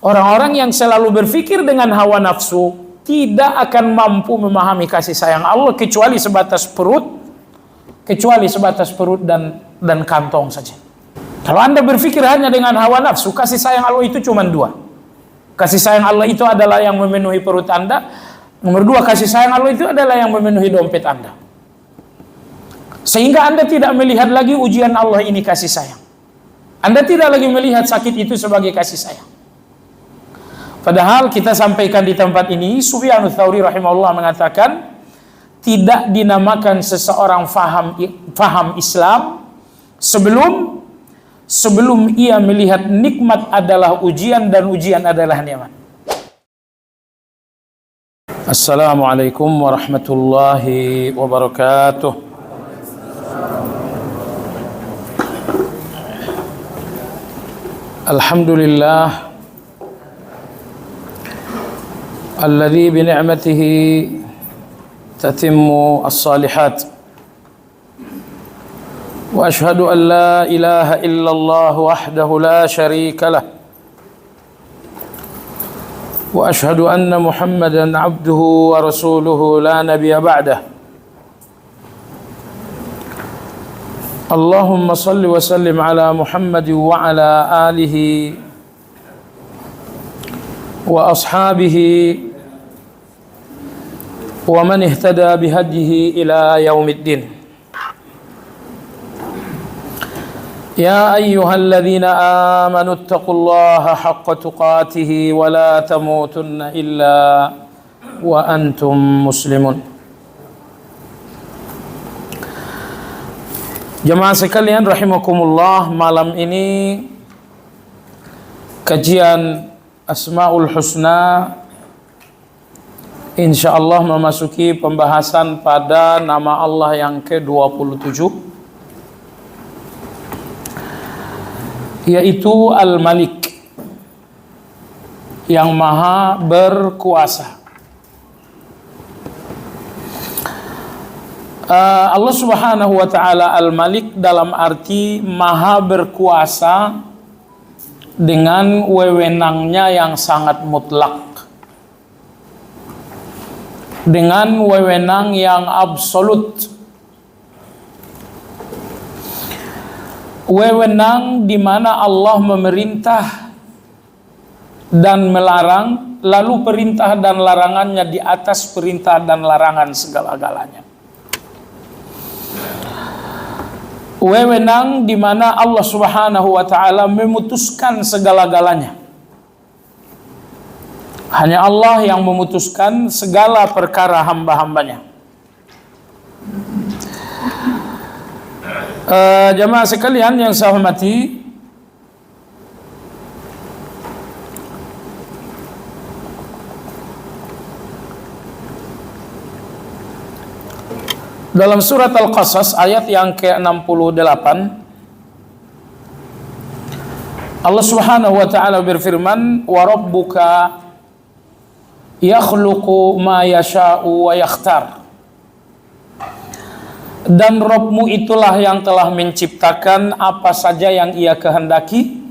Orang-orang yang selalu berpikir dengan hawa nafsu tidak akan mampu memahami kasih sayang Allah kecuali sebatas perut, dan kantong saja. Kalau Anda berpikir hanya dengan hawa nafsu, kasih sayang Allah itu cuma dua. Kasih sayang Allah itu adalah yang memenuhi perut Anda. Nomor dua, kasih sayang Allah itu adalah yang memenuhi dompet Anda. Sehingga Anda tidak melihat lagi ujian Allah ini kasih sayang. Anda tidak lagi melihat sakit itu sebagai kasih sayang. Padahal kita sampaikan di tempat ini, Sufyan Ats-Tsauri rahimahullah mengatakan, tidak dinamakan seseorang faham Islam sebelum ia melihat nikmat adalah ujian dan ujian adalah nikmat. Assalamualaikum warahmatullahi wabarakatuh. Alhamdulillah alladzi bi ni'matihi tatimmu as-salihat. Wa ashhadu an la ilaha illallah wahdahu la syarika lah. Wa ashhadu anna Muhammadan abduhu wa rasuluhu la nabiyya ba'dah. Allahumma salli wa sallim ala Muhammad wa ala alihi wa ashabihi wa man ihtada bihadihi ila yaumiddin. Ya ayyuhalladzina amanu ittaqullaha haqqa tuqatih wa la tamutunna illa wa antum muslimun. Jemaah sekalian rahimakumullah, malam ini kajian Asmaul Husna insyaallah memasuki pembahasan pada nama Allah yang ke-27, yaitu Al-Malik, yang maha berkuasa. Allah subhanahu wa ta'ala Al-Malik dalam arti maha berkuasa dengan wewenangnya yang sangat mutlak, dengan wewenang yang absolut, wewenang di mana Allah memerintah dan melarang, lalu perintah dan larangannya di atas perintah dan larangan segala-galanya. Wewenang di mana Allah subhanahu wa ta'ala memutuskan segala-galanya. Hanya Allah yang memutuskan segala perkara hamba-hambanya. Jemaah sekalian yang saya hormati, dalam surat Al-Qasas ayat yang ke-68, Allah subhanahu wa ta'ala berfirman, wa rabbuka yakhluqu ma yasha'u wa yakhtar. Dan Rabbmu itulah yang telah menciptakan apa saja yang ia kehendaki,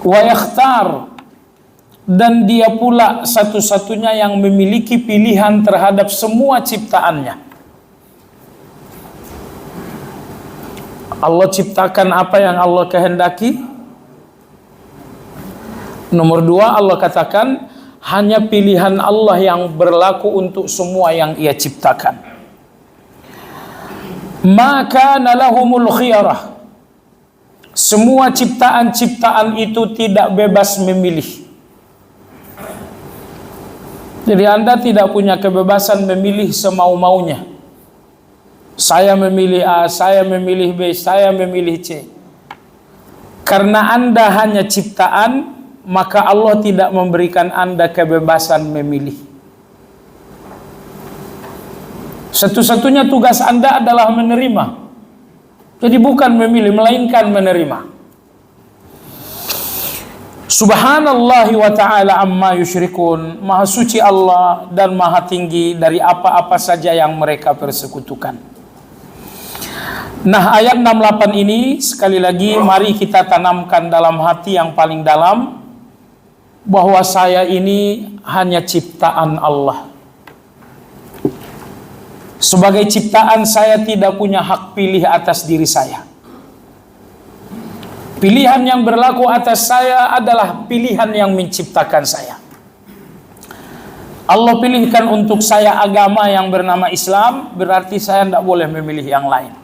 wa yakhtar, dan dia pula satu-satunya yang memiliki pilihan terhadap semua ciptaannya. Allah ciptakan apa yang Allah kehendaki. Nomor dua, Allah katakan hanya pilihan Allah yang berlaku untuk semua yang ia ciptakan. Maka nalahumul khiyarah. Semua ciptaan-ciptaan itu tidak bebas memilih. Jadi Anda tidak punya kebebasan memilih semau-maunya. Saya memilih A, saya memilih B, saya memilih C. Karena Anda hanya ciptaan, maka Allah tidak memberikan Anda kebebasan memilih. Satu-satunya tugas Anda adalah menerima. Jadi bukan memilih, melainkan menerima. Subhanallahi wa ta'ala amma yusyrikun. Maha suci Allah dan maha tinggi dari apa-apa saja yang mereka persekutukan. Nah, ayat 68 ini sekali lagi mari kita tanamkan dalam hati yang paling dalam bahwa saya ini hanya ciptaan Allah. Sebagai ciptaan saya tidak punya hak pilih atas diri saya. Pilihan yang berlaku atas saya adalah pilihan yang menciptakan saya. Allah pilihkan untuk saya agama yang bernama Islam, berarti saya tidak boleh memilih yang lain.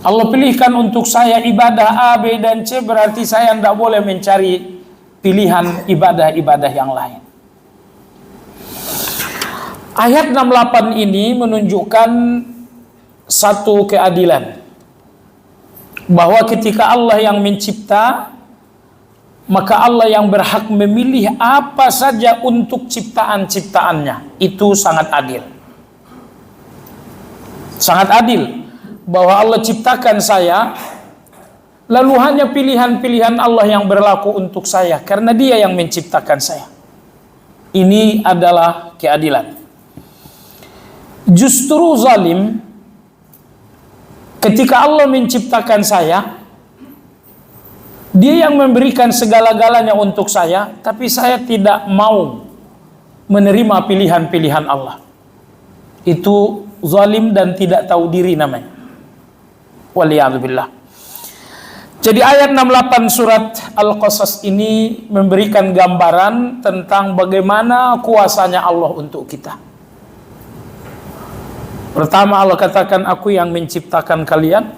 Allah pilihkan untuk saya ibadah A, B, dan C, berarti saya tidak boleh mencari pilihan ibadah-ibadah yang lain. Ayat 68 ini menunjukkan satu keadilan. Bahwa ketika Allah yang mencipta, maka Allah yang berhak memilih apa saja untuk ciptaan-ciptaannya. Itu sangat adil. Sangat adil. Bahwa Allah ciptakan saya, lalu hanya pilihan-pilihan Allah yang berlaku untuk saya, karena Dia yang menciptakan saya. Ini adalah keadilan. Justru zalim, ketika Allah menciptakan saya, Dia yang memberikan segala-galanya untuk saya, tapi saya tidak mau menerima pilihan-pilihan Allah. Itu zalim dan tidak tahu diri namanya. Waliyadzubillah. Jadi ayat 68 surat Al-Qasas ini memberikan gambaran tentang bagaimana kuasanya Allah untuk kita. Pertama, Allah katakan, aku yang menciptakan kalian.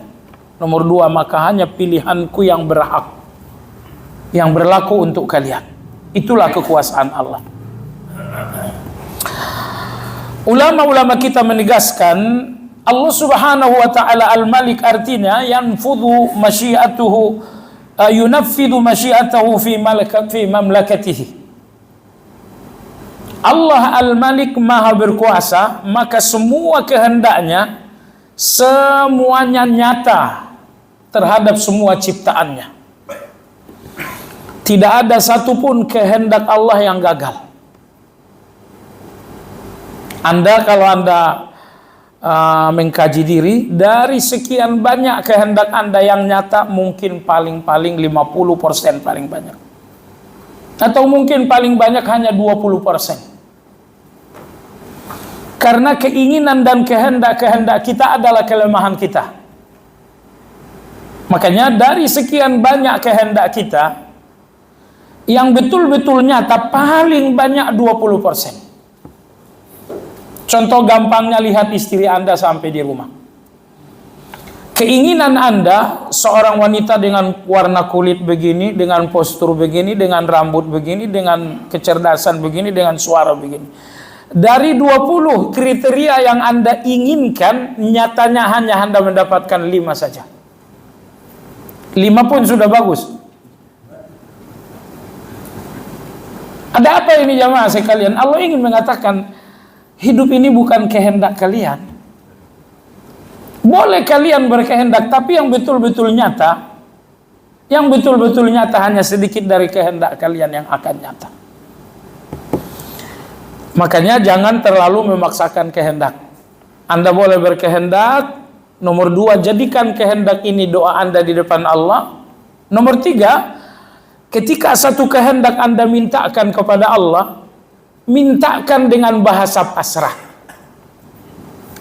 Nomor 2, maka hanya pilihanku yang berhak, yang berlaku untuk kalian. Itulah kekuasaan Allah. Ulama-ulama kita menegaskan Allah subhanahu wa ta'ala al-malik, artinya yanfudhu masyiatuhu, yunafidhu masyiatahu fi mamlakatihi. Allah al-malik maha berkuasa, maka semua kehendaknya semuanya nyata terhadap semua ciptaannya. Tidak ada satupun kehendak Allah yang gagal. Kalau Anda mengkaji diri, dari sekian banyak kehendak Anda yang nyata, mungkin paling-paling 50% paling banyak, atau mungkin paling banyak hanya 20%. Karena keinginan dan kehendak-kehendak kita adalah kelemahan kita. Makanya dari sekian banyak kehendak kita, yang betul-betul nyata paling banyak 20%. Contoh gampangnya, lihat istri Anda sampai di rumah. Keinginan Anda, seorang wanita dengan warna kulit begini, dengan postur begini, dengan rambut begini, dengan kecerdasan begini, dengan suara begini. Dari 20 kriteria yang Anda inginkan, nyatanya hanya Anda mendapatkan 5 saja. 5 pun sudah bagus. Ada apa ini jamaah sekalian? Allah ingin mengatakan, hidup ini bukan kehendak kalian. Boleh kalian berkehendak, tapi yang betul-betul nyata, hanya sedikit dari kehendak kalian yang akan nyata. Makanya jangan terlalu memaksakan kehendak. Anda boleh berkehendak. Nomor 2, jadikan kehendak ini doa Anda di depan Allah. Nomor 3, ketika satu kehendak Anda mintakan kepada Allah, mintakan dengan bahasa pasrah.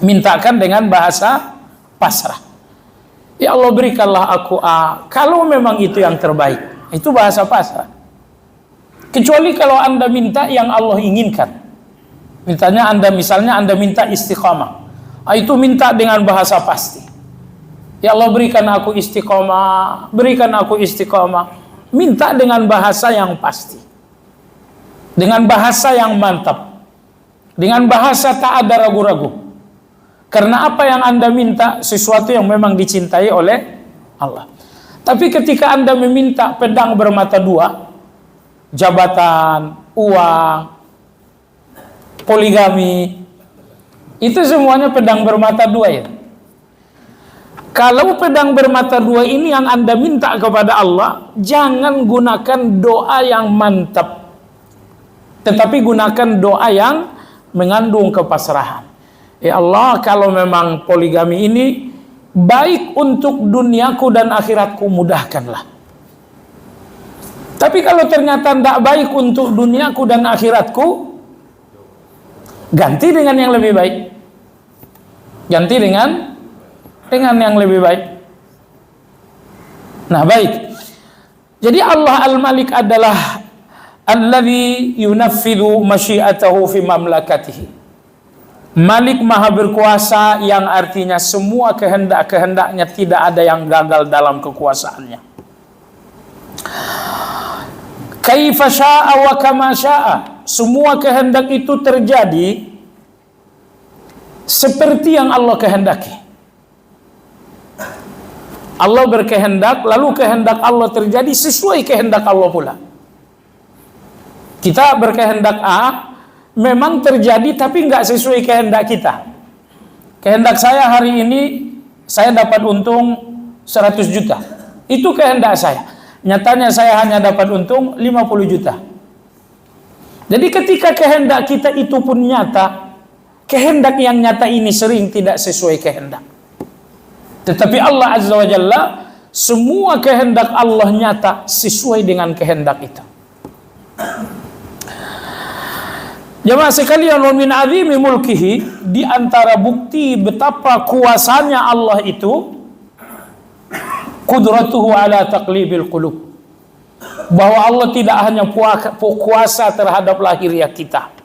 Mintakan dengan bahasa pasrah. Ya Allah, berikanlah aku A, kalau memang itu yang terbaik. Itu bahasa pasrah. Kecuali kalau Anda minta yang Allah inginkan. Misalnya Anda minta istiqamah. Itu minta dengan bahasa pasti. Ya Allah, berikan aku istiqamah, berikan aku istiqamah. Minta dengan bahasa yang pasti. Dengan bahasa yang mantap, dengan bahasa tak ada ragu-ragu. Karena apa yang Anda minta sesuatu yang memang dicintai oleh Allah. Tapi ketika Anda meminta pedang bermata dua, jabatan, uang, poligami, itu semuanya pedang bermata dua ya. Kalau pedang bermata dua ini yang Anda minta kepada Allah, jangan gunakan doa yang mantap, tetapi gunakan doa yang mengandung kepasrahan. Ya Allah, kalau memang poligami ini baik untuk duniaku dan akhiratku, mudahkanlah. Tapi kalau ternyata tidak baik untuk duniaku dan akhiratku, ganti dengan yang lebih baik. Ganti dengan yang lebih baik. Nah, baik. Jadi Allah Al-Malik adalah alladzi yunaffidhu masyiatahu fi mamlakatihi. Malik maha berkuasa, yang artinya semua kehendak-kehendaknya tidak ada yang gagal dalam kekuasaannya. Kaifa syaa wa kama syaa. Semua kehendak itu terjadi seperti yang Allah kehendaki. Allah berkehendak, lalu kehendak Allah terjadi sesuai kehendak Allah pula. Kita berkehendak A, memang terjadi tapi nggak sesuai kehendak kita. Kehendak saya hari ini, saya dapat untung 100 juta. Itu kehendak saya. Nyatanya saya hanya dapat untung 50 juta. Jadi ketika kehendak kita itu pun nyata, kehendak yang nyata ini sering tidak sesuai kehendak. Tetapi Allah Azza wa Jalla, semua kehendak Allah nyata sesuai dengan kehendak itu. Jemaah sekalian, wa min azimi mulkihi, di antara bukti betapa kuasanya Allah itu, qudratuhu ala taqlibil qulub. Bahwa Allah tidak hanya kuasa terhadap lahiriah kita.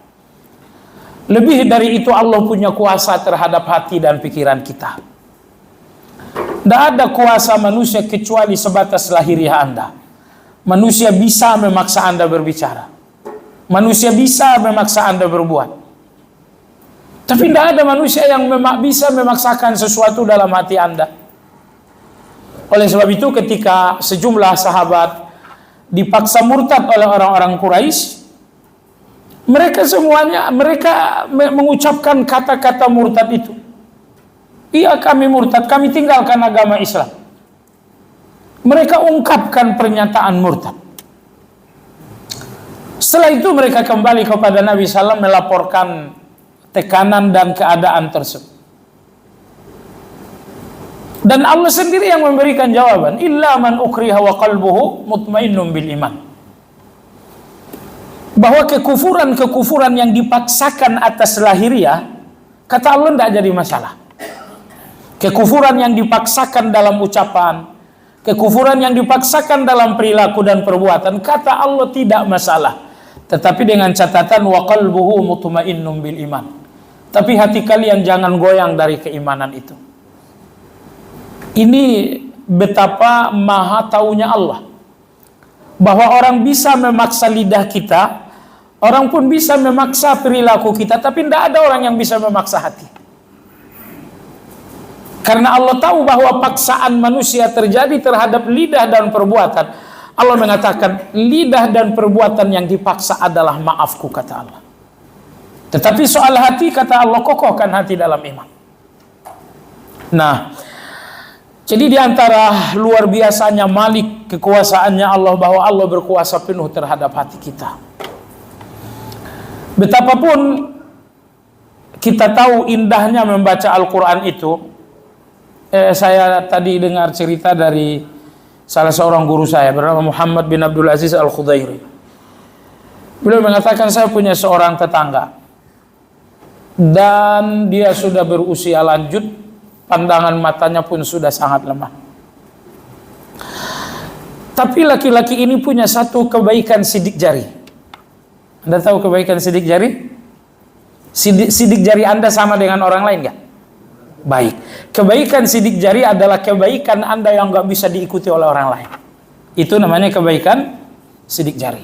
Lebih dari itu, Allah punya kuasa terhadap hati dan pikiran kita. Tidak ada kuasa manusia kecuali sebatas lahiriah Anda. Manusia bisa memaksa Anda berbicara. Manusia bisa memaksa Anda berbuat. Tapi tidak ada manusia yang bisa memaksakan sesuatu dalam hati Anda. Oleh sebab itu, ketika sejumlah sahabat dipaksa murtad oleh orang-orang Quraisy, mereka semuanya mengucapkan kata-kata murtad itu. Iya, kami murtad, kami tinggalkan agama Islam. Mereka ungkapkan pernyataan murtad. Setelah itu mereka kembali kepada Nabi SAW melaporkan tekanan dan keadaan tersebut. Dan Allah sendiri yang memberikan jawaban, illa man ukriha wa qalbuhu mutmainnun bil iman. Bahwa kekufuran yang dipaksakan atas lahiriah, kata Allah, tidak jadi masalah. Kekufuran yang dipaksakan dalam ucapan, kekufuran yang dipaksakan dalam perilaku dan perbuatan, kata Allah tidak masalah. Tetapi dengan catatan wa qalbuhu mutmainnun bil iman. Tapi hati kalian jangan goyang dari keimanan itu. Ini betapa maha taunya Allah. Bahwa orang bisa memaksa lidah kita, orang pun bisa memaksa perilaku kita, tapi tidak ada orang yang bisa memaksa hati. Karena Allah tahu bahwa paksaan manusia terjadi terhadap lidah dan perbuatan. Allah mengatakan, lidah dan perbuatan yang dipaksa adalah maafku, kata Allah. Tetapi soal hati, kata Allah, kokohkan hati dalam iman. Nah, jadi diantara luar biasanya Malik, kekuasaannya Allah, bahwa Allah berkuasa penuh terhadap hati kita. Betapapun kita tahu indahnya membaca Al-Quran itu, saya tadi dengar cerita dari salah seorang guru saya bernama Muhammad bin Abdul Aziz Al-Khudairi. Beliau mengatakan, saya punya seorang tetangga dan dia sudah berusia lanjut, pandangan matanya pun sudah sangat lemah. Tapi laki-laki ini punya satu kebaikan sidik jari. Anda tahu kebaikan sidik jari? Sidik jari Anda sama dengan orang lain nggak? Baik. Kebaikan sidik jari adalah kebaikan Anda yang nggak bisa diikuti oleh orang lain. Itu namanya kebaikan sidik jari.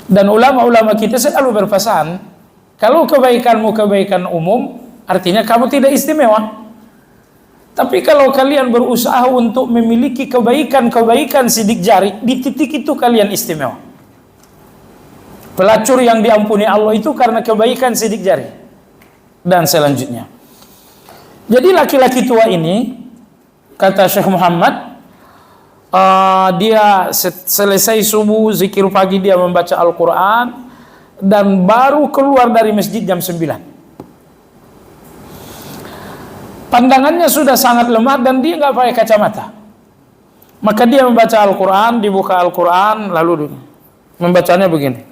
Dan ulama-ulama kita selalu berpesan, kalau kebaikanmu kebaikan umum, artinya kamu tidak istimewa. Tapi kalau kalian berusaha untuk memiliki kebaikan-kebaikan sidik jari, di titik itu kalian istimewa. Pelacur yang diampuni Allah itu karena kebaikan sidik jari. Dan selanjutnya, jadi laki-laki tua ini, kata Syekh Muhammad, dia selesai subuh, zikir pagi, dia membaca Al-Quran, dan baru keluar dari masjid jam 9. pandangannya sudah sangat lemah dan dia nggak pakai kacamata. Maka dia membaca Al-Quran, dibuka Al-Quran, lalu membacanya begini.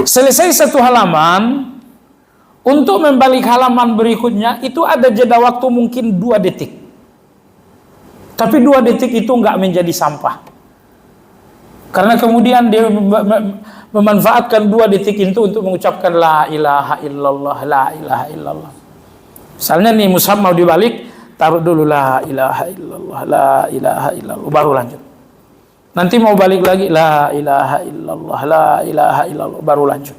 Selesai satu halaman, untuk membalik halaman berikutnya itu ada jeda waktu mungkin 2 detik. Tapi 2 detik itu nggak menjadi sampah. Karena kemudian dia memanfaatkan 2 detik itu untuk mengucapkan la ilaha illallah, la ilaha illallah. Misalnya nih mushaf mau dibalik, taruh dulu la ilaha illallah, la ilaha illallah, baru lanjut. Nanti mau balik lagi la ilaha illallah, la ilaha illallah, baru lanjut.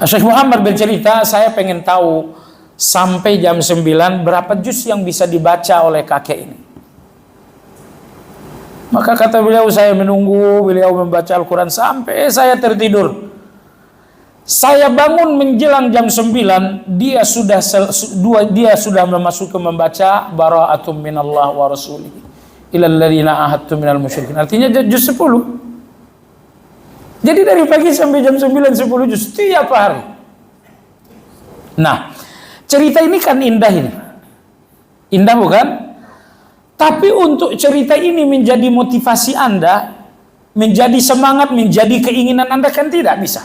Syekh Muhammad bercerita, saya pengen tahu sampai jam 9 berapa juz yang bisa dibaca oleh kakek ini. Maka kata beliau, saya menunggu beliau membaca Al-Quran sampai saya tertidur. Saya bangun menjelang jam 9, dia sudah memasuki membaca bara'atum minallah wa rasulihi ilal ladzina ahadtum minal musyrikin. Artinya juz 10. Jadi dari pagi sampai jam 9 10 juz setiap hari. Nah, cerita ini kan indah ini. Indah bukan? Tapi untuk cerita ini menjadi motivasi Anda, menjadi semangat, menjadi keinginan Anda kan tidak bisa.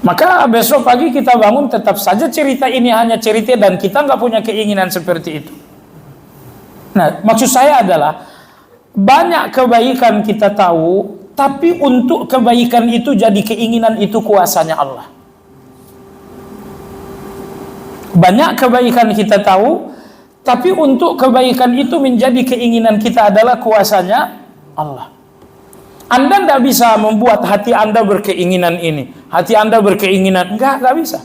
Maka besok pagi kita bangun tetap saja cerita ini hanya cerita dan kita nggak punya keinginan seperti itu. Nah, maksud saya adalah banyak kebaikan kita tahu, tapi untuk kebaikan itu jadi keinginan itu kuasanya Allah. Banyak kebaikan kita tahu, tapi untuk kebaikan itu menjadi keinginan kita adalah kuasanya Allah. Anda tidak bisa membuat hati Anda berkeinginan ini, hati Anda berkeinginan, enggak bisa.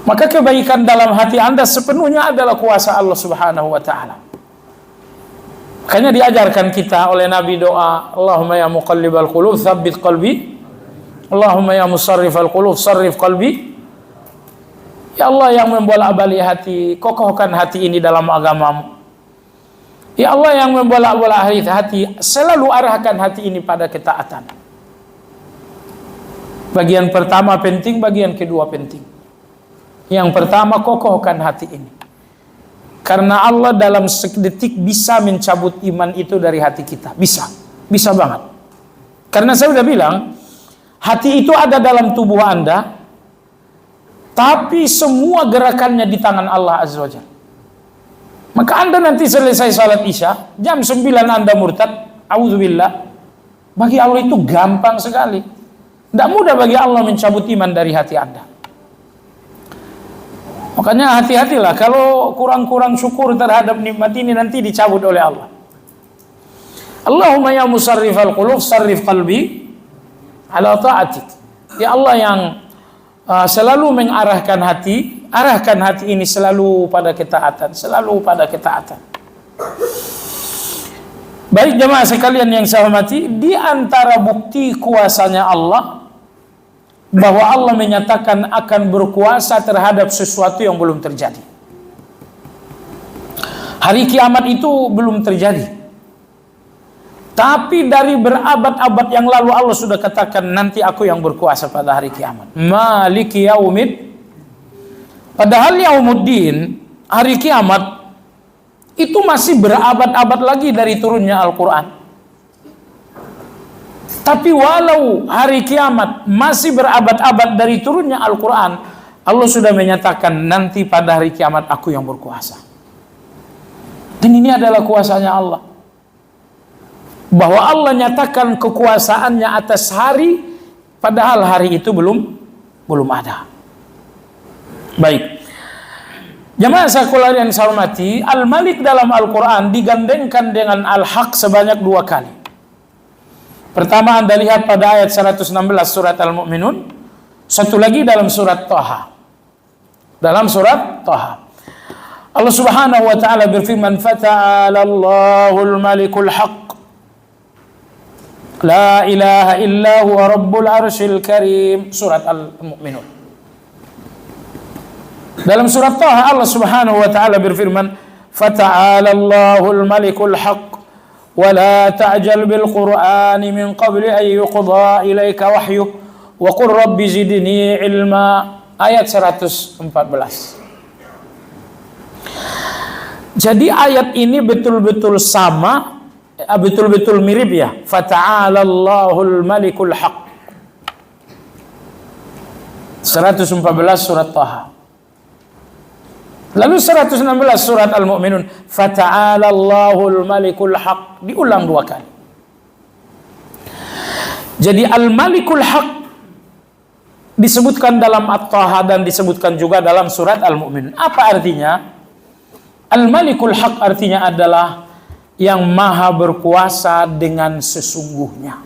Maka kebaikan dalam hati Anda sepenuhnya adalah kuasa Allah Subhanahu wa ta'ala. Makanya diajarkan kita oleh Nabi doa, Allahumma ya muqallibal qulub tsabbit qalbi, Allahumma ya musarrifal qulub sarrif qalbi. Ya Allah yang membolak-balik hati, kokohkan hati ini dalam agamamu. Ya Allah yang membolak-balik hati, selalu arahkan hati ini pada ketaatan. Bagian pertama penting, bagian kedua penting. Yang pertama, kokohkan hati ini. Karena Allah dalam sedetik bisa mencabut iman itu dari hati kita. Bisa banget. Karena saya sudah bilang, hati itu ada dalam tubuh Anda, tapi semua gerakannya di tangan Allah Azza wa Jalla. Maka Anda nanti selesai salat Isya, jam 9 Anda murtad, auzubillah. Bagi Allah itu gampang sekali. Tidak mudah bagi Allah mencabut iman dari hati Anda. Makanya hati-hatilah kalau kurang-kurang syukur terhadap nikmat ini nanti dicabut oleh Allah. Allahumma ya musarrifal qulub sarrif qalbi ala ta'atik. Ya Allah yang selalu mengarahkan hati, arahkan hati ini selalu pada ketaatan, selalu pada ketaatan. Baik jemaah sekalian yang saya hormati, di antara bukti kuasanya Allah bahwa Allah menyatakan akan berkuasa terhadap sesuatu yang belum terjadi. Hari kiamat itu belum terjadi. Tapi dari berabad-abad yang lalu Allah sudah katakan nanti aku yang berkuasa pada hari kiamat. Maliki yaumid. Padahal yaumuddin, hari kiamat itu masih berabad-abad lagi dari turunnya Al-Quran. Tapi walau hari kiamat masih berabad-abad dari turunnya Al-Quran, Allah sudah menyatakan nanti pada hari kiamat aku yang berkuasa. Dan ini adalah kuasanya Allah. Bahwa Allah nyatakan kekuasaannya atas hari, padahal hari itu belum ada. Baik. Jemaah sekalian yang saya hormati, Al-Malik dalam Al-Quran digandengkan dengan Al-Haq sebanyak 2 kali. Pertama Anda lihat pada ayat 116 surat Al-Mu'minun. Satu lagi dalam surat Thaha. Dalam surat Thaha. Allah Subhanahu wa ta'ala berfirman, Fata'ala Allahul Malikul Haq. La ilaha illa huwa Rabbul Arshil Karim. Surat Al-Mu'minun. Dalam surat Thaha Allah Subhanahu wa ta'ala berfirman, Fata'ala Allahul Malikul Haq. ولا تعجل بالقرآن من قبل أن يقضى إليك وحيه وقل رب زدني علما. Ayat 114. Jadi ayat ini betul-betul sama, betul-betul mirip ya. Fata'alallahul malikul haq. 114 surat Taha. Lalu 116 surat Al-Mu'minun. Fata'alallahul malikul haq. Diulang 2 kali. Jadi Al-Malikul Haq disebutkan dalam At-Taha dan disebutkan juga dalam surat Al-Mu'minun. Apa artinya? Al-Malikul Haq artinya adalah yang maha berkuasa dengan sesungguhnya.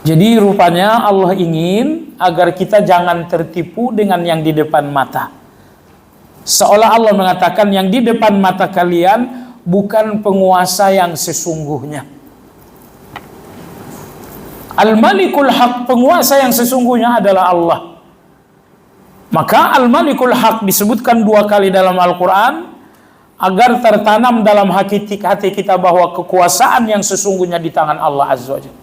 Jadi rupanya Allah ingin agar kita jangan tertipu dengan yang di depan mata. Seolah Allah mengatakan yang di depan mata kalian bukan penguasa yang sesungguhnya. Al-Malikul Haq, penguasa yang sesungguhnya adalah Allah. Maka Al-Malikul Haq disebutkan 2 kali dalam Al-Quran agar tertanam dalam hati kita bahwa kekuasaan yang sesungguhnya di tangan Allah Azza wa Jalla.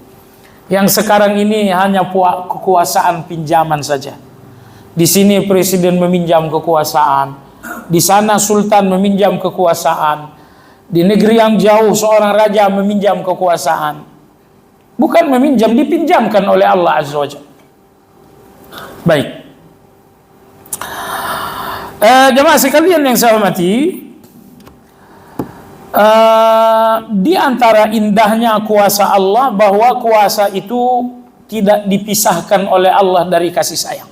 Yang sekarang ini hanya kekuasaan pinjaman saja. Di sini presiden meminjam kekuasaan, di sana sultan meminjam kekuasaan, di negeri yang jauh seorang raja meminjam kekuasaan. Bukan meminjam, dipinjamkan oleh Allah Azza wa Jalla. Baik. Jemaah sekalian yang saya hormati, di antara indahnya kuasa Allah bahwa kuasa itu tidak dipisahkan oleh Allah dari kasih sayang.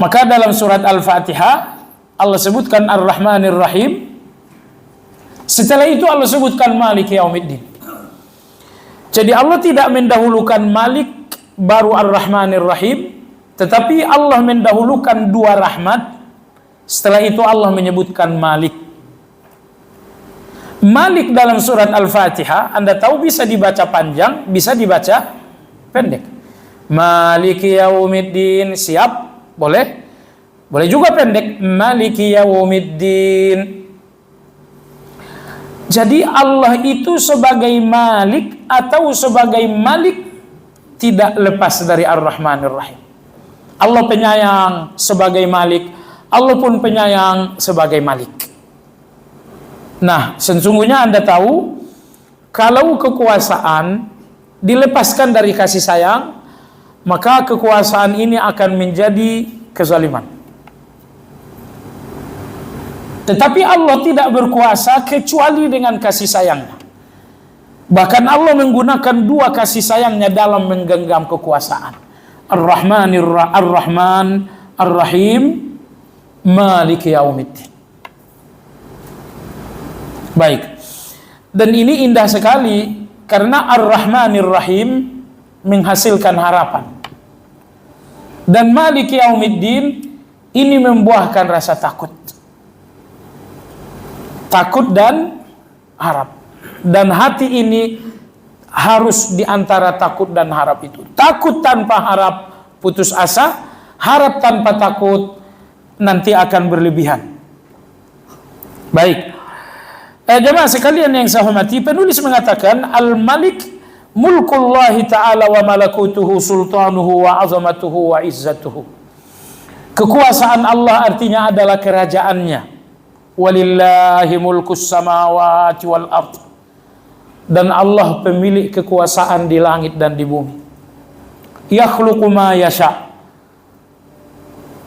Maka dalam surat Al-Fatihah Allah sebutkan Ar-Rahmanir Rahim. Setelah itu Allah sebutkan Maliki Yaumiddin. Jadi Allah tidak mendahulukan Malik baru Ar-Rahmanir Rahim, tetapi Allah mendahulukan 2 rahmat. Setelah itu Allah menyebutkan Malik. Malik dalam surat Al-Fatihah, Anda tahu bisa dibaca panjang, bisa dibaca pendek. Maliki Yaumiddin, siap? Boleh? Boleh juga pendek. Maliki Yaumiddin. Jadi Allah itu sebagai Malik atau sebagai Malik tidak lepas dari Ar-Rahmanir Rahim. Allah penyayang sebagai Malik, Allah pun penyayang sebagai Malik. Nah, sesungguhnya Anda tahu kalau kekuasaan dilepaskan dari kasih sayang, maka kekuasaan ini akan menjadi kezaliman. Tetapi Allah tidak berkuasa kecuali dengan kasih sayangnya. Bahkan Allah menggunakan 2 kasih sayangnya dalam menggenggam kekuasaan. Ar-Rahman, Ar-Rahim, Maliki Yaumiddin. Baik. Dan ini indah sekali karena Ar-Rahmanir Rahim menghasilkan harapan. Dan Maliki Yaumiddin ini membuahkan rasa takut. Takut dan harap. Dan hati ini harus di antara takut dan harap itu. Takut tanpa harap putus asa, harap tanpa takut nanti akan berlebihan. Baik. Jemaah sekalian yang saya hormati, penulis mengatakan Al-Malik mulkullahi ta'ala wa malakutuhu sultanuhu wa azamatuhu wa izzatuhu. Kekuasaan Allah artinya adalah kerajaannya. Walillahi mulkus samawati wal ard. Dan Allah pemilik kekuasaan di langit dan di bumi. Yakhluqu ma yasha.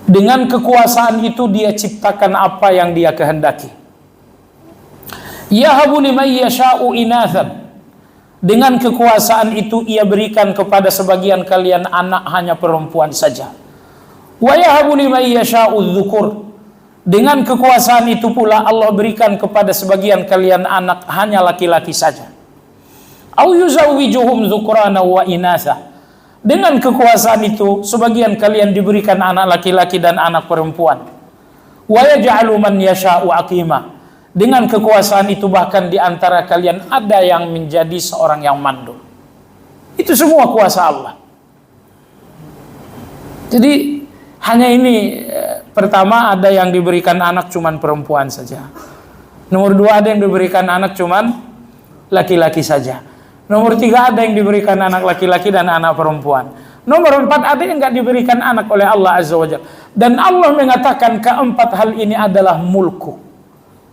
Dengan kekuasaan itu dia ciptakan apa yang dia kehendaki. Yahabu liman yasha'u inathan. Dengan kekuasaan itu ia berikan kepada sebagian kalian anak hanya perempuan saja. Wa yahabu liman yasha'u dzukur. Dengan kekuasaan itu pula Allah berikan kepada sebagian kalian anak hanya laki-laki saja. Au yuzawwijuhum dzukrana wa inatha. Dengan kekuasaan itu sebagian kalian diberikan anak laki-laki dan anak perempuan. Wa yaj'alu man yasha'u aqima. Dengan kekuasaan itu bahkan di antara kalian ada yang menjadi seorang yang mandul. Itu semua kuasa Allah. Jadi hanya ini, pertama ada yang diberikan anak cuman perempuan saja. Nomor 2, ada yang diberikan anak cuman laki-laki saja. Nomor 3, ada yang diberikan anak laki-laki dan anak perempuan. Nomor 4, ada yang enggak diberikan anak oleh Allah Azza wa Jalla. Dan Allah mengatakan keempat hal ini adalah mulku.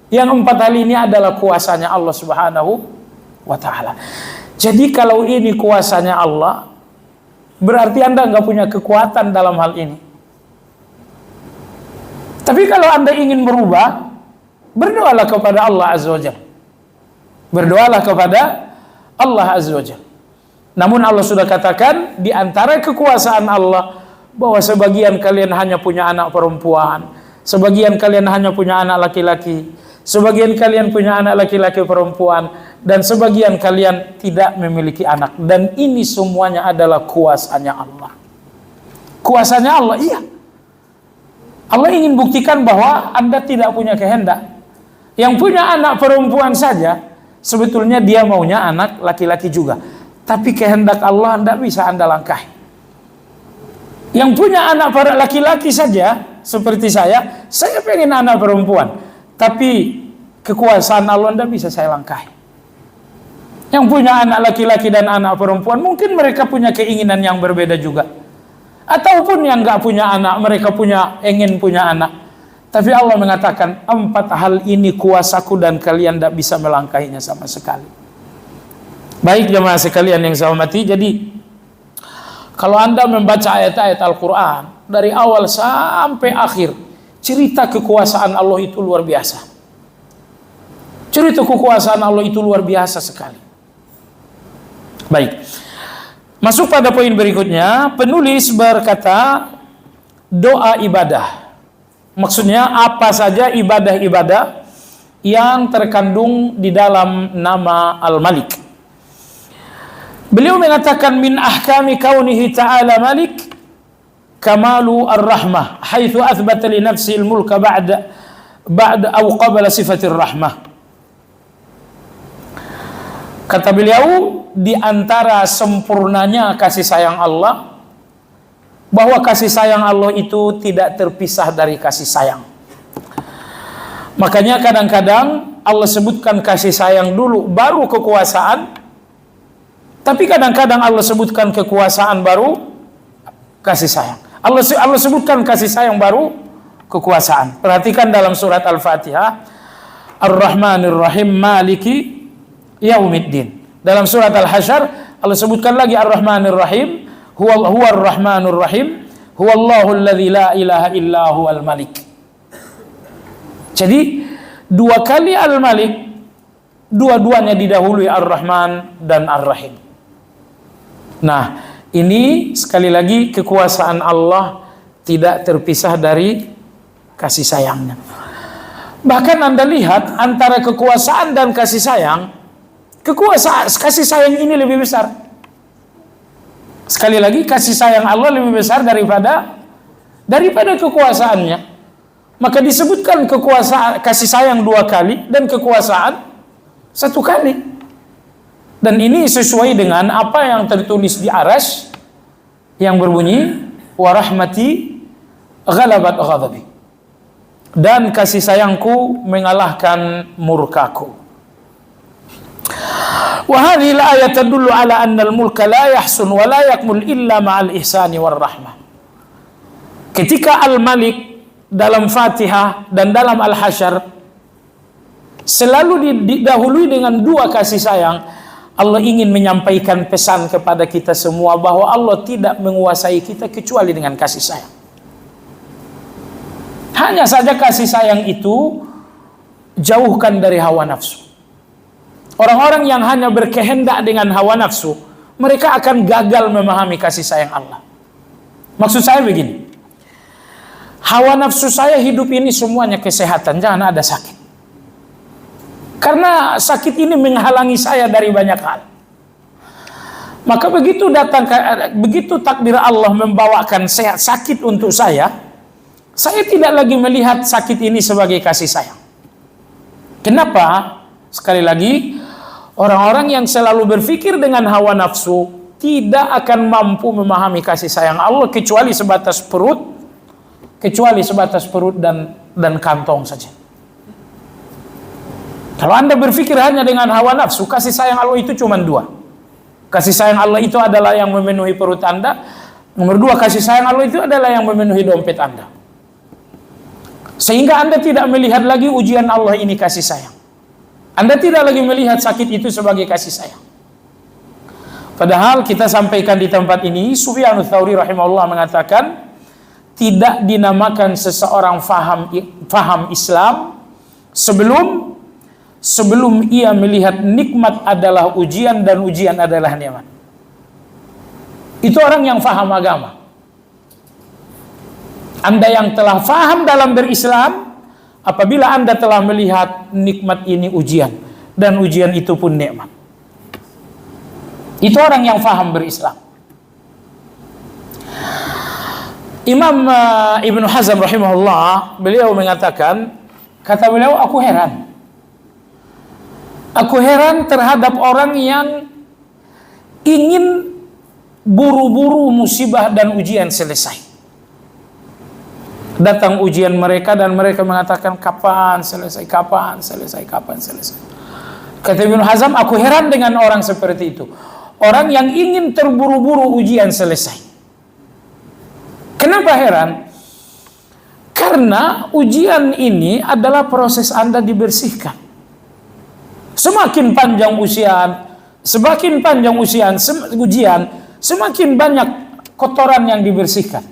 Yang 4 hal ini adalah kuasanya Allah Subhanahu wa ta'ala. Jadi kalau ini kuasanya Allah, berarti Anda enggak punya kekuatan dalam hal ini. Tapi kalau Anda ingin berubah, berdoalah kepada Allah Azza wa Jalla. Berdoalah kepada Allah Azza wa Jalla. Namun Allah sudah katakan di antara kekuasaan Allah bahwa sebagian kalian hanya punya anak perempuan, sebagian kalian hanya punya anak laki-laki, sebagian kalian punya anak laki-laki perempuan, dan sebagian kalian tidak memiliki anak. Dan ini semuanya adalah kuasanya Allah. Kuasanya Allah, iya. Allah ingin buktikan bahwa Anda tidak punya kehendak. Yang punya anak perempuan saja, sebetulnya dia maunya anak laki-laki juga. Tapi kehendak Allah tidak bisa Anda langkahi. Yang punya anak para laki-laki saja, seperti saya pengen anak perempuan. Tapi kekuasaan Allah tidak bisa saya langkahi. Yang punya anak laki-laki dan anak perempuan, mungkin mereka punya keinginan yang berbeda juga. Ataupun yang nggak punya anak, mereka ingin punya anak. Tapi Allah mengatakan 4 hal ini kuasaku dan kalian tidak bisa melangkahinya sama sekali. Baik jemaah sekalian yang saya hormati, jadi kalau Anda membaca ayat-ayat Al-Quran dari awal sampai akhir, cerita kekuasaan Allah itu luar biasa. Cerita kekuasaan Allah itu luar biasa sekali. Baik, masuk pada poin berikutnya. Penulis berkata doa ibadah. Maksudnya apa saja ibadah-ibadah yang terkandung di dalam nama Al-Malik. Beliau mengatakan min ahkami kaunihi ta'ala malik kamalu ar-rahmah haitsu athbata li nafsi al-mulka ba'da aw qabla sifatir rahmah. Kata beliau, di antara sempurnanya kasih sayang Allah, bahwa kasih sayang Allah itu tidak terpisah dari kasih sayang. Makanya kadang-kadang Allah sebutkan kasih sayang dulu baru kekuasaan. Tapi kadang-kadang Allah sebutkan kekuasaan baru kasih sayang. Allah sebutkan kasih sayang baru kekuasaan. Perhatikan dalam surat Al-Fatihah, Ar-Rahmanir Rahim Maliki Yaumiddin. Dalam surat Al-Hasyr Allah sebutkan lagi Ar-Rahmanir Rahim, huwar Rahmanur Rahim, huwallahu alladzi la ilaha illa huwal Malik. Jadi 2 kali Al-Malik, dua-duanya didahului Ar-Rahman dan Ar-Rahim. Nah, ini sekali lagi kekuasaan Allah tidak terpisah dari kasih sayangnya. Bahkan Anda lihat antara kekuasaan dan kasih sayang, kasih sayang ini lebih besar. Sekali lagi kasih sayang Allah lebih besar daripada kekuasaannya. Maka disebutkan kasih sayang 2 kali dan kekuasaan 1 kali. Dan ini sesuai dengan apa yang tertulis di Arasy yang berbunyi wa rahmati ghalabat ghadabi. Dan kasih sayangku mengalahkan murkaku. Wa hadhihi al-ayat tadullu ala anna al-mulka la yahsun wa la yakmul illa ma'al ihsani war rahmah. Ketika Al-Malik dalam Fatihah dan dalam Al-Hasyr selalu didahului dengan 2 kasih sayang, Allah ingin menyampaikan pesan kepada kita semua bahwa Allah tidak menguasai kita kecuali dengan kasih sayang. Hanya saja kasih sayang itu jauhkan dari hawa nafsu. Orang-orang yang hanya berkehendak dengan hawa nafsu, mereka akan gagal memahami kasih sayang Allah. Maksud saya begini, hawa nafsu saya hidup ini semuanya kesehatan, jangan ada sakit. Karena sakit ini menghalangi saya dari banyak hal. Maka begitu takdir Allah membawakan sehat sakit untuk saya tidak lagi melihat sakit ini sebagai kasih sayang. Kenapa? Sekali lagi, orang-orang yang selalu berpikir dengan hawa nafsu tidak akan mampu memahami kasih sayang Allah kecuali sebatas perut dan kantong saja. Kalau Anda berpikir hanya dengan hawa nafsu, kasih sayang Allah itu cuma dua. Kasih sayang Allah itu adalah yang memenuhi perut Anda. Nomor dua, kasih sayang Allah itu adalah yang memenuhi dompet Anda. Sehingga Anda tidak melihat lagi ujian Allah ini kasih sayang. Anda tidak lagi melihat sakit itu sebagai kasih sayang. Padahal kita sampaikan di tempat ini, Sufyan Ats-Tsauri rahimahullah mengatakan, tidak dinamakan seseorang faham Islam sebelum ia melihat nikmat adalah ujian dan ujian adalah nikmat. Itu orang yang faham agama. Anda yang telah faham dalam berislam, apabila Anda telah melihat nikmat ini ujian, dan ujian itu pun nikmat. Itu orang yang faham berislam. Imam Ibnu Hazm rahimahullah, beliau mengatakan, kata beliau, aku heran terhadap orang yang ingin buru-buru musibah dan ujian selesai. Datang ujian mereka dan mereka mengatakan, kapan selesai. Kata Ibnu Hazm, aku heran dengan orang seperti itu. Orang yang ingin terburu-buru ujian selesai. Kenapa heran? Karena ujian ini adalah proses Anda dibersihkan. Semakin panjang ujian, semakin banyak kotoran yang dibersihkan.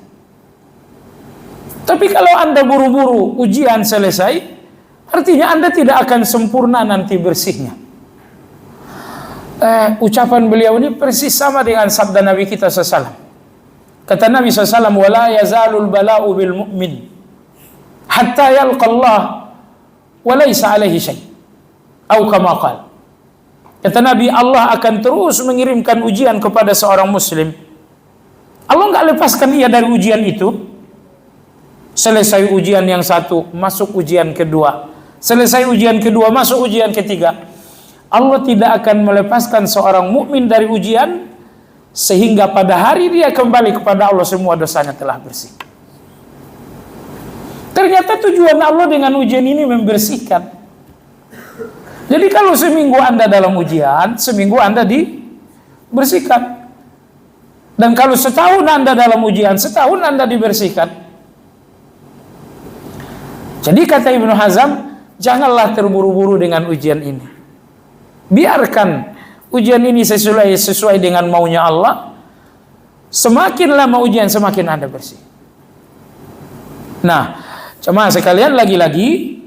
Tapi kalau Anda buru-buru ujian selesai, artinya Anda tidak akan sempurna nanti bersihnya. Ucapan beliau ini persis sama dengan sabda Nabi kita SAW. Kata Nabi SAW, wala yazalul bala'u bil mu'min hatta yalqa Allah wa laysa alaihi syai'. Atau kama qala. Kata Nabi, Allah akan terus mengirimkan ujian kepada seorang muslim. Allah enggak lepaskan ia dari ujian itu. Selesai ujian yang satu, masuk ujian kedua. Selesai ujian kedua, masuk ujian ketiga. Allah tidak akan melepaskan seorang mukmin dari ujian sehingga pada hari dia kembali kepada Allah semua dosanya telah bersih. Ternyata tujuan Allah dengan ujian ini membersihkan. Jadi kalau seminggu Anda dalam ujian, seminggu Anda dibersihkan. Dan kalau setahun Anda dalam ujian, setahun Anda dibersihkan. Jadi kata Ibnu Hazm, janganlah terburu-buru dengan ujian ini. Biarkan ujian ini sesuai dengan maunya Allah. Semakin lama ujian, semakin Anda bersih. Nah, jemaah sekalian, lagi-lagi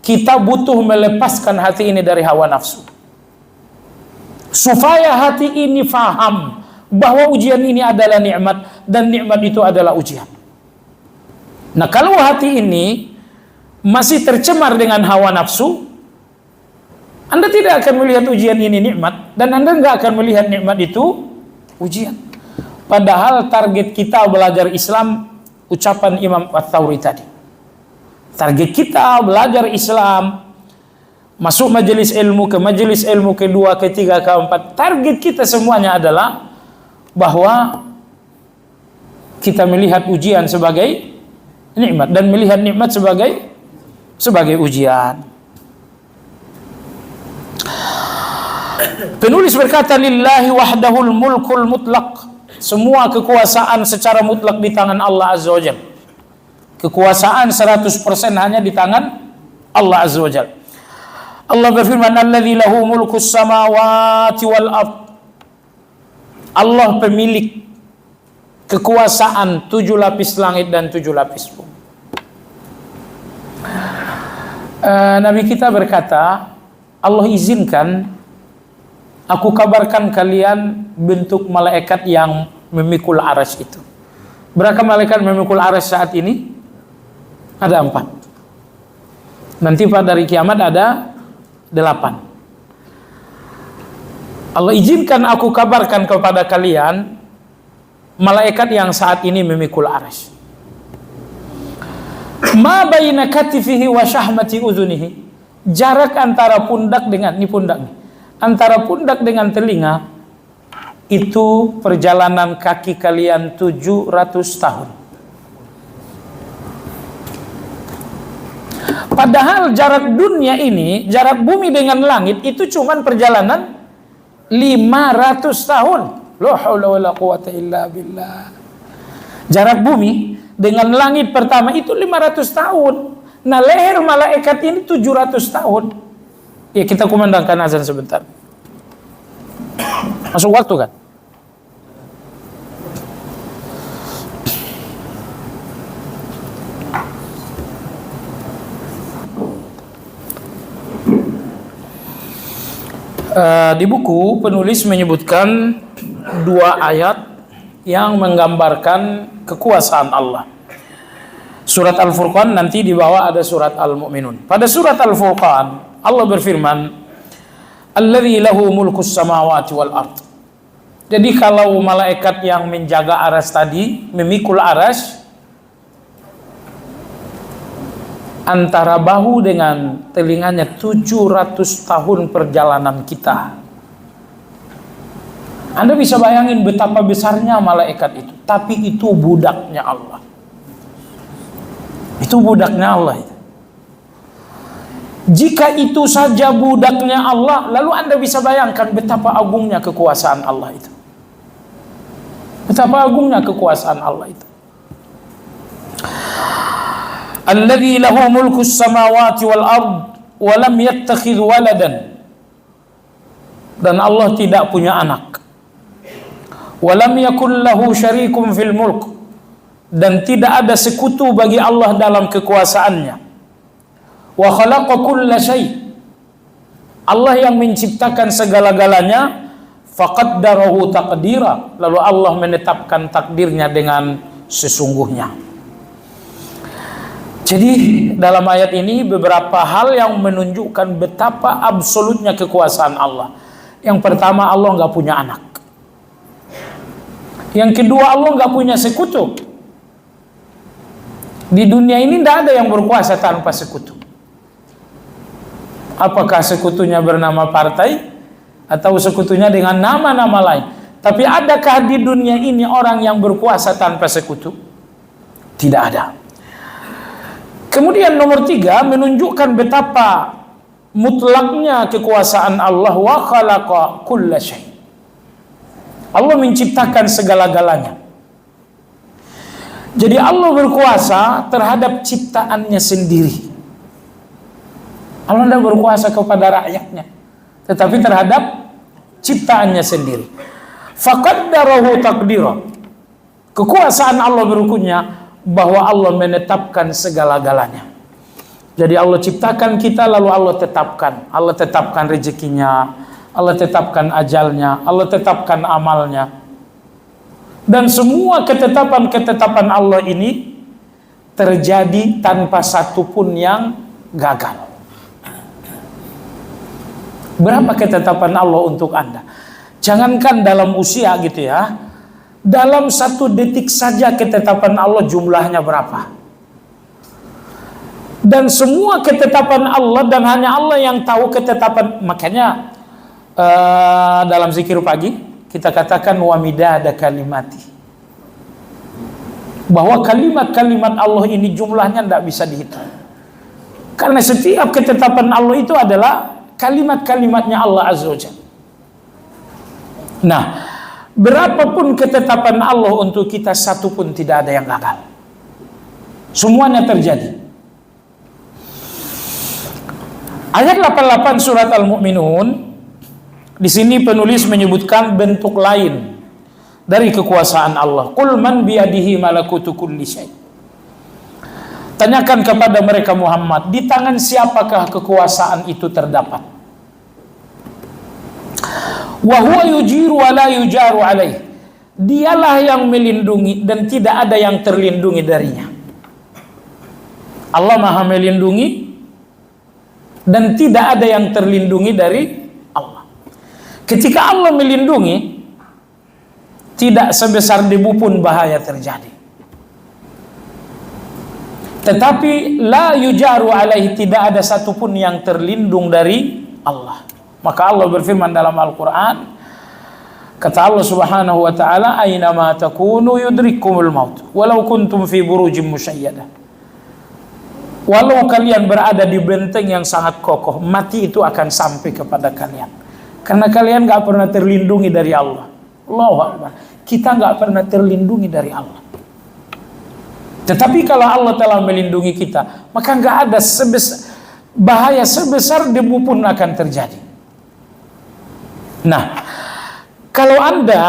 kita butuh melepaskan hati ini dari hawa nafsu. Supaya hati ini faham bahwa ujian ini adalah nikmat dan nikmat itu adalah ujian. Nah, kalau hati ini masih tercemar dengan hawa nafsu, Anda tidak akan melihat ujian ini nikmat, dan Anda nggak akan melihat nikmat itu ujian. Padahal target kita belajar Islam, ucapan Imam Ats-Tsauri tadi. Target kita belajar Islam, masuk majelis ilmu, ke majelis ilmu kedua, ketiga, keempat. Target kita semuanya adalah bahwa kita melihat ujian sebagai nikmat dan melihat nikmat sebagai ujian. Penulis berkata, lillahi wahdahul mulkul mutlaq. Semua kekuasaan secara mutlak di tangan Allah Azza wa Jalla. Kekuasaan 100% hanya di tangan Allah Azza wa Jalla. Allah berfirman, alladzi lahu mulkus samawati wal ard. Allah pemilik kekuasaan 7 lapis langit dan 7 lapis bumi. Nabi kita berkata, Allah izinkan aku kabarkan kalian bentuk malaikat yang memikul arsy itu. Berapa malaikat memikul arsy saat ini? Ada 4. Nanti pada hari kiamat ada 8. Allah izinkan aku kabarkan kepada kalian malaikat yang saat ini memikul arsy. Ma baina katifihi wa syahmati udhunihi. Jarak antara pundak dengan antara pundak dengan telinga itu perjalanan kaki kalian 700 tahun. Padahal jarak dunia ini, jarak bumi dengan langit itu cuman perjalanan 500 tahun. La haula wala quwata illa billah. Jarak bumi dengan langit pertama itu 500 tahun. Nah, leher malaikat ini 700 tahun. Ya, kita kumandangkan azan sebentar. Masuk waktu kan? Di buku penulis menyebutkan 2 ayat yang menggambarkan kekuasaan Allah. Surat Al-Furqan, nanti di bawah ada surat Al-Mu'minun. Pada surat Al-Furqan Allah berfirman, "Alladzi lahu mulkus samawati wal ard." Jadi kalau malaikat yang menjaga aras tadi memikul aras, antara bahu dengan telinganya 700 tahun perjalanan kita. Anda bisa bayangin betapa besarnya malaikat itu. Tapi itu budaknya Allah. Itu budaknya Allah itu. Jika itu saja budaknya Allah, lalu Anda bisa bayangkan betapa agungnya kekuasaan Allah itu. Betapa agungnya kekuasaan Allah itu. Alladzi lahu mulkus samawati wal ard wa lam yattakhidh waladan. Dan Allah tidak punya anak. Wa lam yakul lahu syarikun fil mulk. Dan tidak ada sekutu bagi Allah dalam kekuasaannya. Wa khalaqa kulla syai'. Allah yang menciptakan segala-galanya, faqaddarahu taqdira. Lalu Allah menetapkan takdirnya dengan sesungguhnya. Jadi dalam ayat ini beberapa hal yang menunjukkan betapa absolutnya kekuasaan Allah. Yang pertama, Allah nggak punya anak. Yang kedua, Allah nggak punya sekutu. Di dunia ini tidak ada yang berkuasa tanpa sekutu. Apakah sekutunya bernama partai atau sekutunya dengan nama-nama lain? Tapi adakah di dunia ini orang yang berkuasa tanpa sekutu? Tidak ada. Kemudian nomor 3 menunjukkan betapa mutlaknya kekuasaan Allah. Wa khalaqa kulla syai'. Allah menciptakan segala-galanya. Jadi Allah berkuasa terhadap ciptaannya sendiri. Allah tidak berkuasa kepada rakyatnya, tetapi terhadap ciptaannya sendiri. Faqaddarahu taqdira. Kekuasaan Allah berikutnya bahwa Allah menetapkan segala-galanya. Jadi Allah ciptakan kita, lalu Allah tetapkan rezekinya, Allah tetapkan ajalnya, Allah tetapkan amalnya. Dan semua ketetapan-ketetapan Allah ini terjadi tanpa satupun yang gagal. Berapa ketetapan Allah untuk Anda? Jangankan dalam usia gitu ya, dalam 1 detik saja ketetapan Allah jumlahnya berapa. Dan semua ketetapan Allah, dan hanya Allah yang tahu ketetapan. Makanya dalam zikir pagi kita katakan wa midada kalimati, bahwa kalimat-kalimat Allah ini jumlahnya tidak bisa dihitung. Karena setiap ketetapan Allah itu adalah kalimat-kalimatnya Allah Azza wa Jalla. Nah, berapapun ketetapan Allah untuk kita, satu pun tidak ada yang gagal. Semuanya terjadi. Ayat 88 surat Al-Mu'minun, di sini penulis menyebutkan bentuk lain dari kekuasaan Allah. Qul man biyadihi malakutu kulli syai'. Tanyakan kepada mereka Muhammad, di tangan siapakah kekuasaan itu terdapat? Wa huwa yujiru wa la yujaru alaih. Dialah yang melindungi dan tidak ada yang terlindungi darinya. Allah Maha melindungi dan tidak ada yang terlindungi dari Allah. Ketika Allah melindungi, tidak sebesar debu pun bahaya terjadi. Tetapi la yujaru alaihi, tidak ada satupun yang terlindung dari Allah. Maka Allah berfirman dalam Al-Quran, kata Allah subhanahu wa ta'ala, aynama takunu yudrikkumul maut walau kuntum fi burujim musyayyadah. Walau kalian berada di benteng yang sangat kokoh, mati itu akan sampai kepada kalian. Karena kalian gak pernah terlindungi dari Allah. Allahu Akbar. Kita gak pernah terlindungi dari Allah. Tetapi kalau Allah telah melindungi kita, maka gak ada bahaya sebesar debu pun akan terjadi. Nah, kalau Anda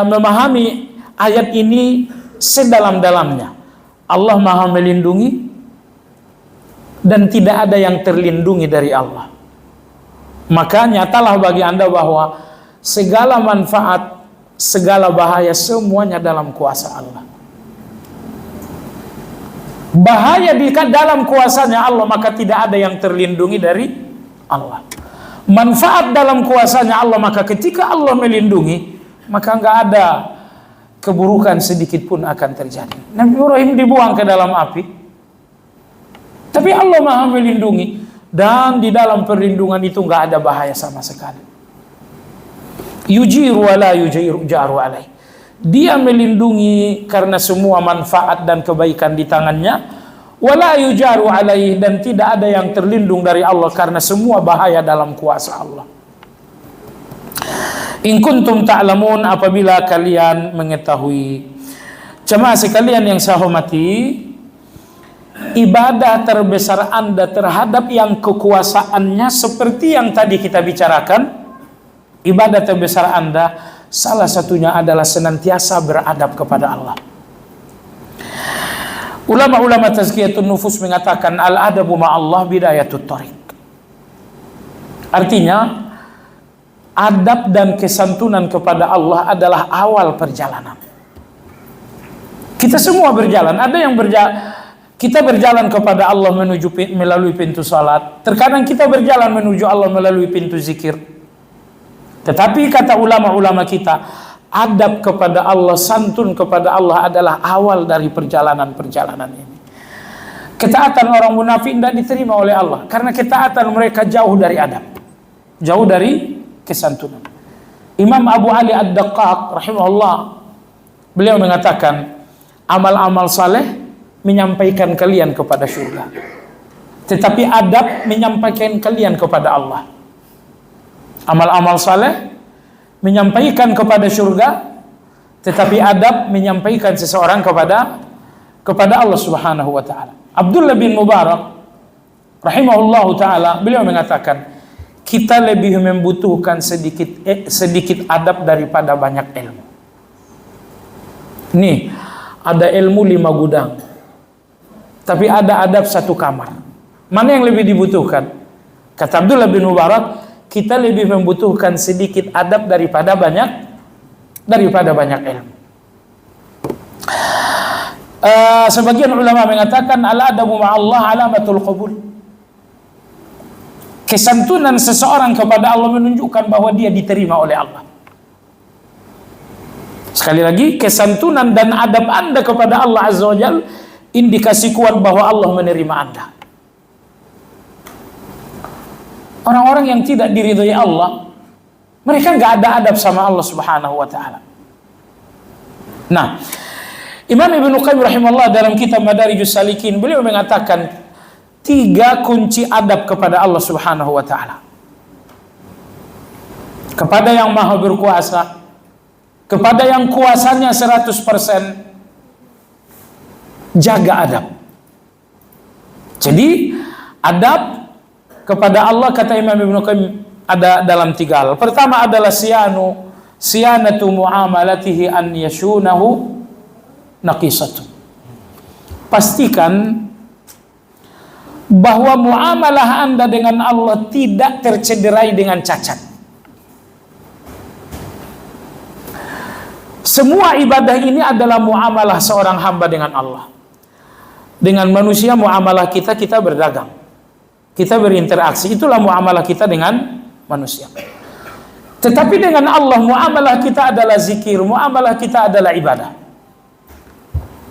memahami ayat ini sedalam-dalamnya, Allah Maha melindungi dan tidak ada yang terlindungi dari Allah, maka nyatalah bagi Anda bahwa segala manfaat, segala bahaya semuanya dalam kuasa Allah. Bahaya di dalam kuasanya Allah, maka tidak ada yang terlindungi dari Allah. Manfaat dalam kuasanya Allah, maka ketika Allah melindungi, maka nggak ada keburukan sedikit pun akan terjadi. Nabi Ibrahim dibuang ke dalam api, tapi Allah Maha melindungi, dan di dalam perlindungan itu nggak ada bahaya sama sekali. Yujiru wa la yujiru jaru alaih. Dia melindungi karena semua manfaat dan kebaikan di tangannya. Wala yujaru alaih, dan tidak ada yang terlindung dari Allah karena semua bahaya dalam kuasa Allah. In kuntum ta'lamun, apabila kalian mengetahui. Jemaah sekalian yang saya hormati, ibadah terbesar Anda terhadap yang kekuasaannya seperti yang tadi kita bicarakan, ibadah terbesar Anda salah satunya adalah senantiasa beradab kepada Allah. Ulama-ulama tazkiyatun nufus mengatakan al-adabu ma'allah bidayatut thariq. Artinya, adab dan kesantunan kepada Allah adalah awal perjalanan. Kita semua berjalan, ada yang kita berjalan kepada Allah melalui pintu salat. Terkadang kita berjalan menuju Allah melalui pintu zikir. Tetapi kata ulama-ulama kita, adab kepada Allah, santun kepada Allah adalah awal dari perjalanan-perjalanan ini. Ketaatan orang munafik tidak diterima oleh Allah karena ketaatan mereka jauh dari adab, jauh dari kesantunan. Imam Abu Ali Ad-Daqqaq rahimahullah, beliau mengatakan, amal-amal saleh menyampaikan kalian kepada surga, tetapi adab menyampaikan kalian kepada Allah. Amal-amal saleh menyampaikan kepada surga, tetapi adab menyampaikan seseorang kepada Allah Subhanahu wa taala. Abdullah bin Mubarak rahimahullahu taala, beliau mengatakan, kita lebih membutuhkan sedikit adab daripada banyak ilmu. Nih, ada ilmu 5 gudang, tapi ada adab 1 kamar. Mana yang lebih dibutuhkan? Kata Abdullah bin Mubarak, kita lebih membutuhkan sedikit adab daripada banyak ilmu. Sebagian ulama mengatakan al-adabu ma'allah alamatul qabul. Kesantunan seseorang kepada Allah menunjukkan bahwa dia diterima oleh Allah. Sekali lagi, kesantunan dan adab Anda kepada Allah Azza wa Jalla indikasi kuat bahwa Allah menerima Anda. Orang-orang yang tidak diridhai Allah, mereka nggak ada adab sama Allah Subhanahu wa taala. Nah, Imam Ibnu Qayyim rahimahullah dalam kitab Madarijus Salikin, beliau mengatakan 3 kunci adab kepada Allah Subhanahu wa taala. Kepada yang Maha berkuasa, kepada yang kuasanya 100%, jaga adab. Jadi, adab kepada Allah, kata Imam Ibnu Qayyim, ada dalam 3 hal. Pertama adalah siyanatu muamalatihi an yashunahu naqisatu. Pastikan bahwa muamalah Anda dengan Allah tidak tercederai dengan cacat. Semua ibadah ini adalah muamalah seorang hamba dengan Allah. Dengan manusia muamalah kita berdagang, kita berinteraksi, itulah muamalah kita dengan manusia. Tetapi dengan Allah muamalah kita adalah zikir, muamalah kita adalah ibadah.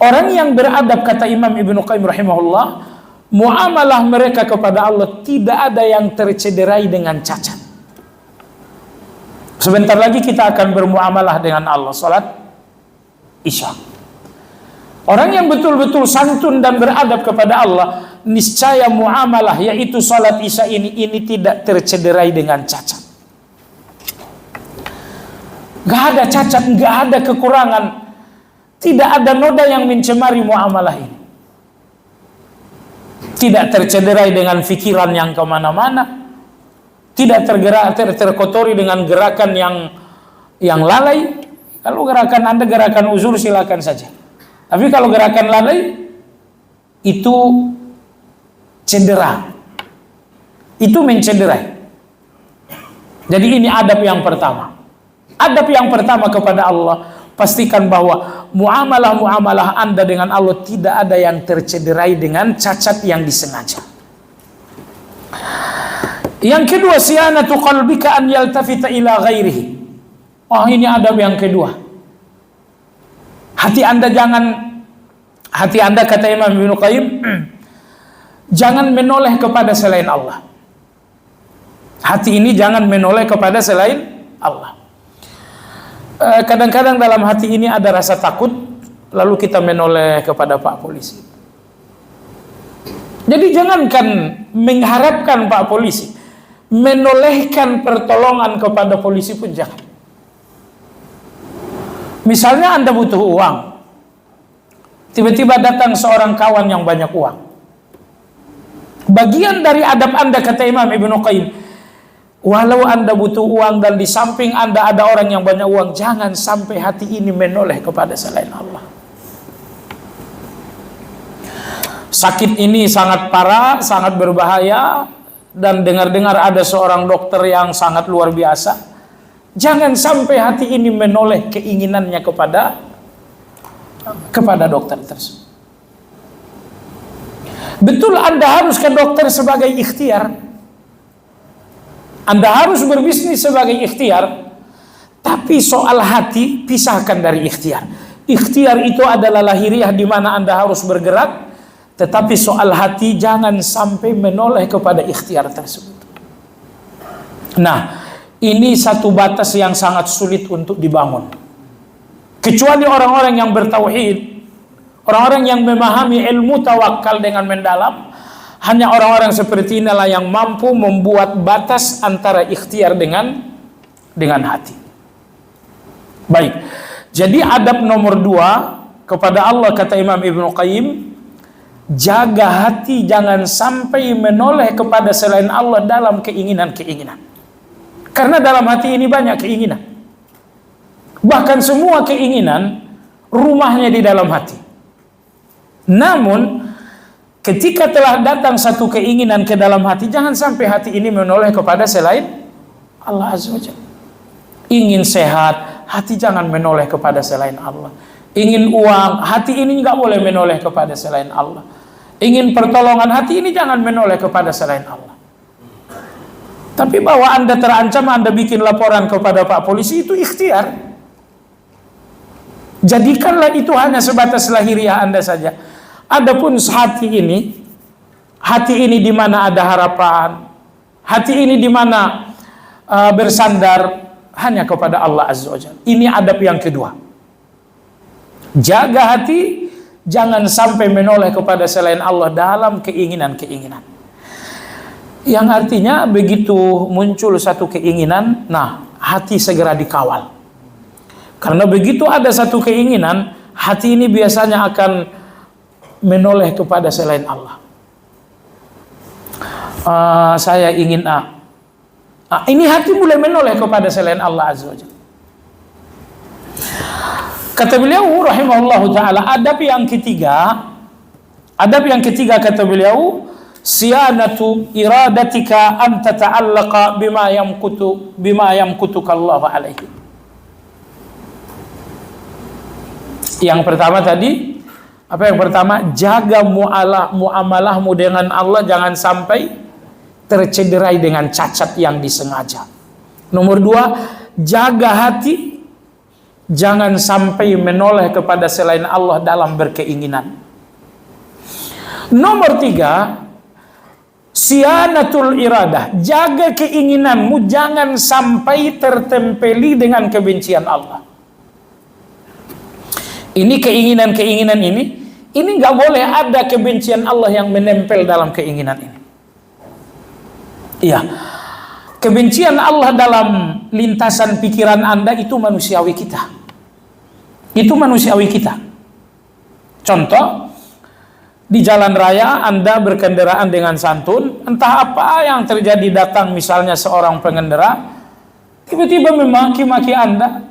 Orang yang beradab, kata Imam Ibnu Qayyim rahimahullah, muamalah mereka kepada Allah tidak ada yang tercederai dengan cacat. Sebentar lagi kita akan bermuamalah dengan Allah, salat Isya. Orang yang betul-betul santun dan beradab kepada Allah, niscaya muamalah yaitu salat isya ini tidak tercederai dengan cacat. Gak ada cacat, gak ada kekurangan, tidak ada noda yang mencemari muamalah ini. Tidak tercederai dengan pikiran yang kemana-mana, tidak terkotori dengan gerakan yang lalai. Kalau gerakan Anda gerakan uzur silakan saja. Tapi kalau gerakan lalai itu cedera, itu mencederai. Jadi ini adab yang pertama. Adab yang pertama kepada Allah, pastikan bahwa muamalah Anda dengan Allah tidak ada yang tercederai dengan cacat yang disengaja. Yang kedua, siyanatu qalbika an yaltafita ila ghairihi. Oh, ini adab yang kedua. Hati Anda kata Imam Ibnu Qayyim, jangan menoleh kepada selain Allah. Hati ini jangan menoleh kepada selain Allah. Kadang-kadang dalam hati ini ada rasa takut, lalu kita menoleh kepada Pak Polisi. Jadi jangankan mengharapkan Pak Polisi, menolehkan pertolongan kepada polisi pun jangan. Misalnya Anda butuh uang, tiba-tiba datang seorang kawan yang banyak uang. Bagian dari adab Anda, kata Imam Ibnu Qayyim, walau Anda butuh uang dan di samping Anda ada orang yang banyak uang, jangan sampai hati ini menoleh kepada selain Allah. Sakit ini sangat parah, sangat berbahaya, dan dengar-dengar ada seorang dokter yang sangat luar biasa. Jangan sampai hati ini menoleh keinginannya kepada dokter tersebut. Betul, Anda harus ke dokter sebagai ikhtiar. Anda harus berbisnis sebagai ikhtiar. Tapi soal hati pisahkan dari ikhtiar. Ikhtiar itu adalah lahiriah di mana Anda harus bergerak. Tetapi soal hati jangan sampai menoleh kepada ikhtiar tersebut. Nah, ini satu batas yang sangat sulit untuk dibangun. Kecuali orang-orang yang bertauhid, orang-orang yang memahami ilmu tawakal dengan mendalam, hanya orang-orang seperti inilah yang mampu membuat batas antara ikhtiar dengan hati. Baik, jadi adab nomor 2 kepada Allah, kata Imam Ibnu Qayyim, jaga hati jangan sampai menoleh kepada selain Allah dalam keinginan-keinginan. Karena dalam hati ini banyak keinginan. Bahkan semua keinginan rumahnya di dalam hati. Namun ketika telah datang satu keinginan ke dalam hati, jangan sampai hati ini menoleh kepada selain Allah Azza wa Jalla. Ingin sehat, hati jangan menoleh kepada selain Allah. Ingin uang, hati ini nggak boleh menoleh kepada selain Allah. Ingin pertolongan, hati ini jangan menoleh kepada selain Allah. Tapi bahwa Anda terancam, Anda bikin laporan kepada Pak Polisi, itu ikhtiar. Jadikanlah itu hanya sebatas lahiriah Anda saja. Adapun hati ini di mana ada harapan, hati ini di mana bersandar hanya kepada Allah Azza wa Jalla. Ini adab yang kedua. Jaga hati, jangan sampai menoleh kepada selain Allah dalam keinginan-keinginan. Yang artinya begitu muncul satu keinginan, nah hati segera dikawal. Karena begitu ada satu keinginan, hati ini biasanya akan menoleh kepada selain Allah. Saya ingin A. Ini hati mulai menoleh kepada selain Allah Azza wa Jalla. Kata beliau rahimahullahu ta'ala, adab yang ketiga kata beliau, siyanatu iradatika an tata'allaqa bima yamkutuka Allah alaihi. Yang pertama tadi, apa yang pertama? Jaga muamalahmu dengan Allah jangan sampai tercederai dengan cacat yang disengaja. Nomor 2, jaga hati jangan sampai menoleh kepada selain Allah dalam berkeinginan. Nomor 3, siyanatul iradah, jaga keinginanmu jangan sampai tertempeli dengan kebencian Allah. Ini keinginan-keinginan ini nggak boleh ada kebencian Allah yang menempel dalam keinginan ini. Iya, kebencian Allah dalam lintasan pikiran Anda itu manusiawi kita. Itu manusiawi kita. Contoh, di jalan raya Anda berkendaraan dengan santun, entah apa yang terjadi, datang misalnya seorang pengendara, tiba-tiba memaki-maki Anda,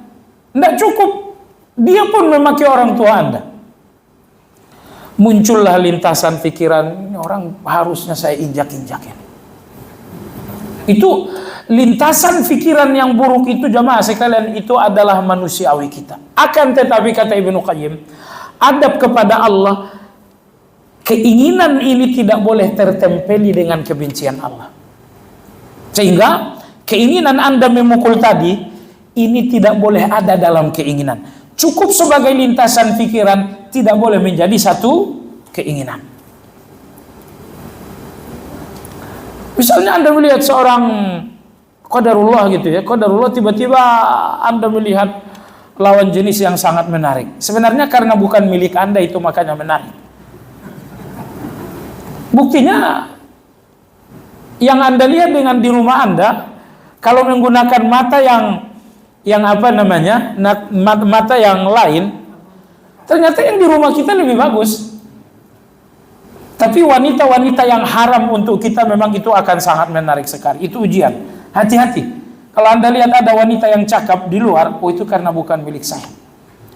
tidak cukup, dia pun memaki orang tua Anda. Muncullah lintasan pikiran, orang harusnya saya injak-injakin. Itu lintasan pikiran yang buruk itu, jamaah sekalian, itu adalah manusiawi kita. Akan tetapi kata Ibnu Qayyim, adab kepada Allah, keinginan ini tidak boleh tertempeli dengan kebencian Allah. Sehingga keinginan Anda memukul tadi, ini tidak boleh ada dalam keinginan. Cukup sebagai lintasan pikiran, tidak boleh menjadi satu keinginan. Misalnya Anda melihat seorang qadarullah gitu ya, qadarullah, tiba-tiba Anda melihat lawan jenis yang sangat menarik. Sebenarnya karena bukan milik Anda itu makanya menarik. Buktinya yang Anda lihat dengan di rumah Anda, kalau menggunakan mata yang apa namanya, mata yang lain, ternyata yang di rumah kita lebih bagus. Tapi wanita-wanita yang haram untuk kita memang itu akan sangat menarik sekali. Itu ujian. Hati-hati. Kalau Anda lihat ada wanita yang cakep di luar, oh itu karena bukan milik saya.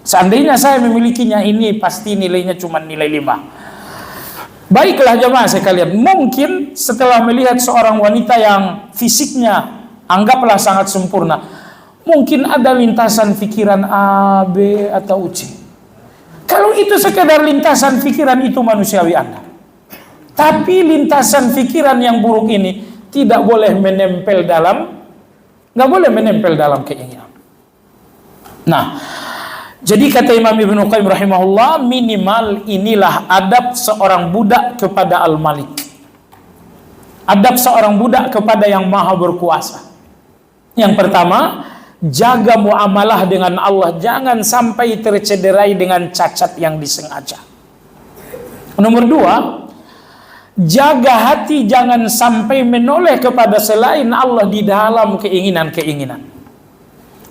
Seandainya saya memilikinya, ini pasti nilainya cuma nilai 5. Baiklah jemaah sekalian, mungkin setelah melihat seorang wanita yang fisiknya anggaplah sangat sempurna, mungkin ada lintasan pikiran A, B, atau C. Kalau itu sekedar lintasan pikiran, itu manusiawi Anda. Tapi lintasan pikiran yang buruk ini tidak boleh menempel dalam, nggak boleh menempel dalam keinginan. Nah, jadi kata Imam Ibnu Qayyim rahimahullah, minimal inilah adab seorang budak kepada Al-Malik. Adab seorang budak kepada yang maha berkuasa. Yang pertama, jaga muamalah dengan Allah, jangan sampai tercederai dengan cacat yang disengaja. Nomor 2, jaga hati jangan sampai menoleh kepada selain Allah di dalam keinginan-keinginan.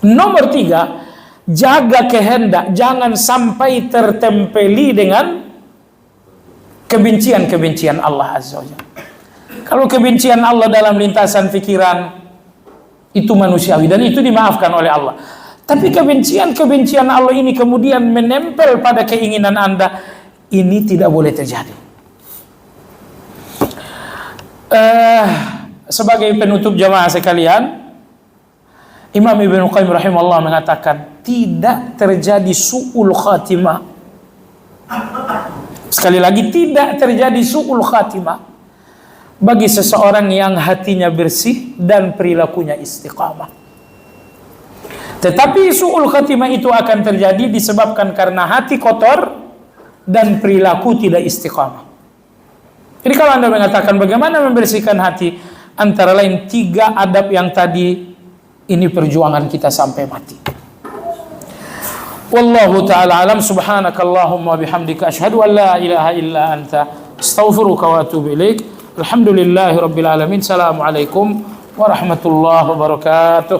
Nomor 3, jaga kehendak jangan sampai tertempeli dengan kebencian-kebencian Allah Azza wa Jalla. Kalau kebencian Allah dalam lintasan pikiran, itu manusiawi dan itu dimaafkan oleh Allah. Tapi kebencian-kebencian Allah ini kemudian menempel pada keinginan Anda, ini tidak boleh terjadi. Sebagai penutup jamaah sekalian, Imam Ibnu Qayyim rahimahullah mengatakan tidak terjadi su'ul khatimah. Sekali lagi, tidak terjadi su'ul khatimah bagi seseorang yang hatinya bersih dan perilakunya istiqamah. Tetapi su'ul khatimah itu akan terjadi disebabkan karena hati kotor dan perilaku tidak istiqamah. Jadi kalau Anda mengatakan bagaimana membersihkan hati, antara lain 3 adab yang tadi, ini perjuangan kita sampai mati. Wallahu ta'ala alam, subhanakallahumma bihamdika asyhadu an la ilaha illa anta astaghfiruka wa atubu ilaik. Alhamdulillahi rabbil alamin. Assalamualaikum warahmatullahi wabarakatuh.